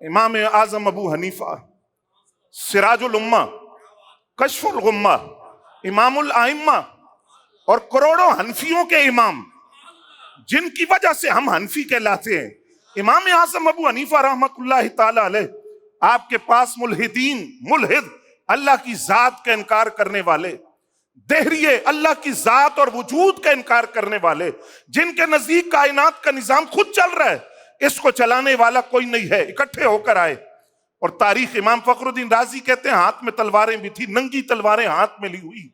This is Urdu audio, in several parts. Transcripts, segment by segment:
امام اعظم ابو حنیفہ، سراج الامہ، کشف الغمہ، امام الائمہ، اور کروڑوں حنفیوں کے امام، جن کی وجہ سے ہم حنفی کہلاتے ہیں۔ امام اعظم ابو حنیفہ رحمت اللہ تعالی علیہ، آپ کے پاس ملحدین، ملحد، اللہ کی ذات کا انکار کرنے والے، دہریے، اللہ کی ذات اور وجود کا انکار کرنے والے، جن کے نزدیک کائنات کا نظام خود چل رہا ہے، اس کو چلانے والا کوئی نہیں ہے، اکٹھے ہو کر آئے۔ اور تاریخ امام فخر الدین رازی کہتے ہیں ہاتھ میں تلواریں بھی تھی، ننگی تلواریں ہاتھ میں لی ہوئی،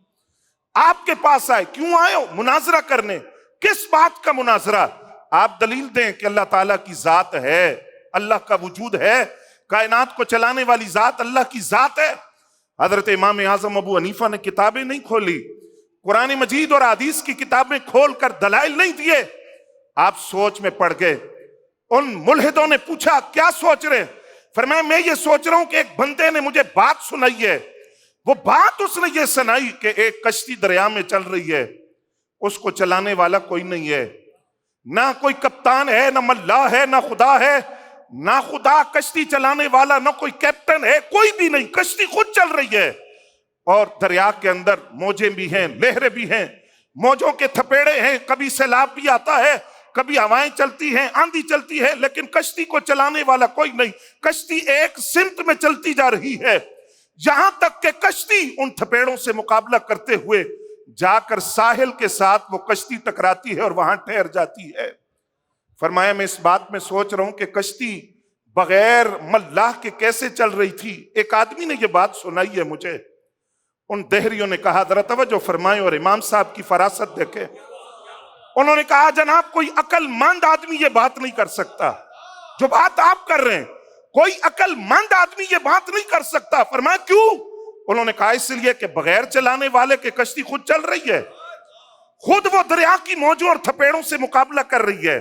آپ کے پاس آئے۔ کیوں آئے ہو؟ مناظرہ کرنے۔ کس بات کا مناظرہ؟ آپ دلیل دیں کہ اللہ تعالیٰ کی ذات ہے، اللہ کا وجود ہے، کائنات کو چلانے والی ذات اللہ کی ذات ہے۔ حضرت امام اعظم ابو حنیفہ نے کتابیں نہیں کھولی، قرآن مجید اور حدیث کی کتابیں کھول کر دلائل نہیں دیے، آپ سوچ میں پڑ گئے۔ ان ملحدوں نے پوچھا کیا سوچ رہے؟ فرمایا میں یہ سوچ رہا ہوں کہ ایک بندے نے مجھے بات سنائی ہے، وہ بات اس نے یہ سنائی کہ ایک کشتی دریا میں چل رہی ہے، اس کو چلانے والا کوئی نہیں ہے، نہ کوئی کپتان ہے، نہ ملاح ہے، نہ خدا ہے، نہ خدا کشتی چلانے والا، نہ کوئی کیپٹن ہے، کوئی بھی نہیں، کشتی خود چل رہی ہے، اور دریا کے اندر موجیں بھی ہیں، لہریں بھی ہیں، موجوں کے تھپیڑے ہیں، کبھی سیلاب بھی آتا ہے، کبھی ہوائیں چلتی ہیں، آندھی چلتی ہے، لیکن کشتی کو چلانے والا کوئی نہیں۔ کشتی ایک سمت میں چلتی جا رہی ہے، یہاں تک کہ کشتی ان تھپیڑوں سے مقابلہ کرتے ہوئے جا کر ساحل کے ساتھ وہ کشتی ٹکراتی ہے اور وہاں ٹھہر جاتی ہے۔ فرمایا میں اس بات میں سوچ رہا ہوں کہ کشتی بغیر ملاح کے کیسے چل رہی تھی، ایک آدمی نے یہ بات سنائی ہے مجھے۔ ان دہریوں نے کہا ذرا توجہ فرمائیں اور امام صاحب کی فراست دیکھیں۔ انہوں نے کہا جناب کوئی عقل مند آدمی یہ بات نہیں کر سکتا جو بات آپ کر رہے ہیں، کوئی عقل مند آدمی یہ بات نہیں کر سکتا۔ فرمایا کیوں؟ انہوں نے کہا اس لیے کہ بغیر چلانے والے کے کشتی خود چل رہی ہے، خود وہ دریا کی موجوں اور تھپیڑوں سے مقابلہ کر رہی ہے،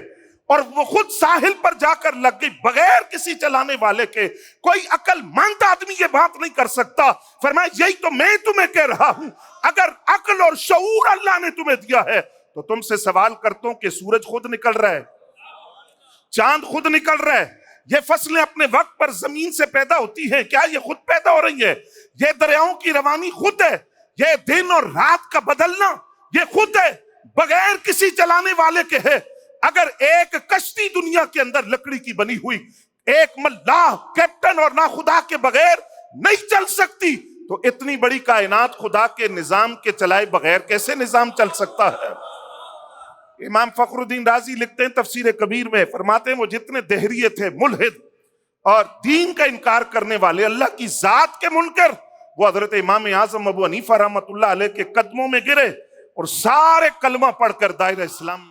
اور وہ خود ساحل پر جا کر لگ گئی بغیر کسی چلانے والے کے۔ کوئی عقل مند آدمی یہ بات نہیں کر سکتا۔ فرمایا یہی تو میں تمہیں کہہ رہا ہوں، اگر عقل اور شعور اللہ نے تمہیں دیا ہے تو تم سے سوال کرتا ہوں کہ سورج خود نکل رہا ہے، چاند خود نکل رہا ہے، یہ فصلیں اپنے وقت پر زمین سے پیدا ہوتی ہیں، کیا یہ خود پیدا ہو رہی ہے؟ یہ دریاؤں کی روانی خود ہے، یہ دن اور رات کا بدلنا یہ خود ہے، بغیر کسی چلانے والے کے ہے۔ اگر ایک کشتی دنیا کے اندر لکڑی کی بنی ہوئی ایک ملاح، کیپٹن اور نہ خدا کے بغیر نہیں چل سکتی، تو اتنی بڑی کائنات خدا کے نظام کے چلائے بغیر کیسے نظام چل سکتا ہے؟ امام فخر الدین رازی لکھتے ہیں تفسیر کبیر میں، فرماتے ہیں وہ جتنے دہریے تھے، ملحد اور دین کا انکار کرنے والے، اللہ کی ذات کے منکر، وہ حضرت امام اعظم ابو حنیفہ رحمت اللہ علیہ کے قدموں میں گرے اور سارے کلمہ پڑھ کر دائرہ اسلام میں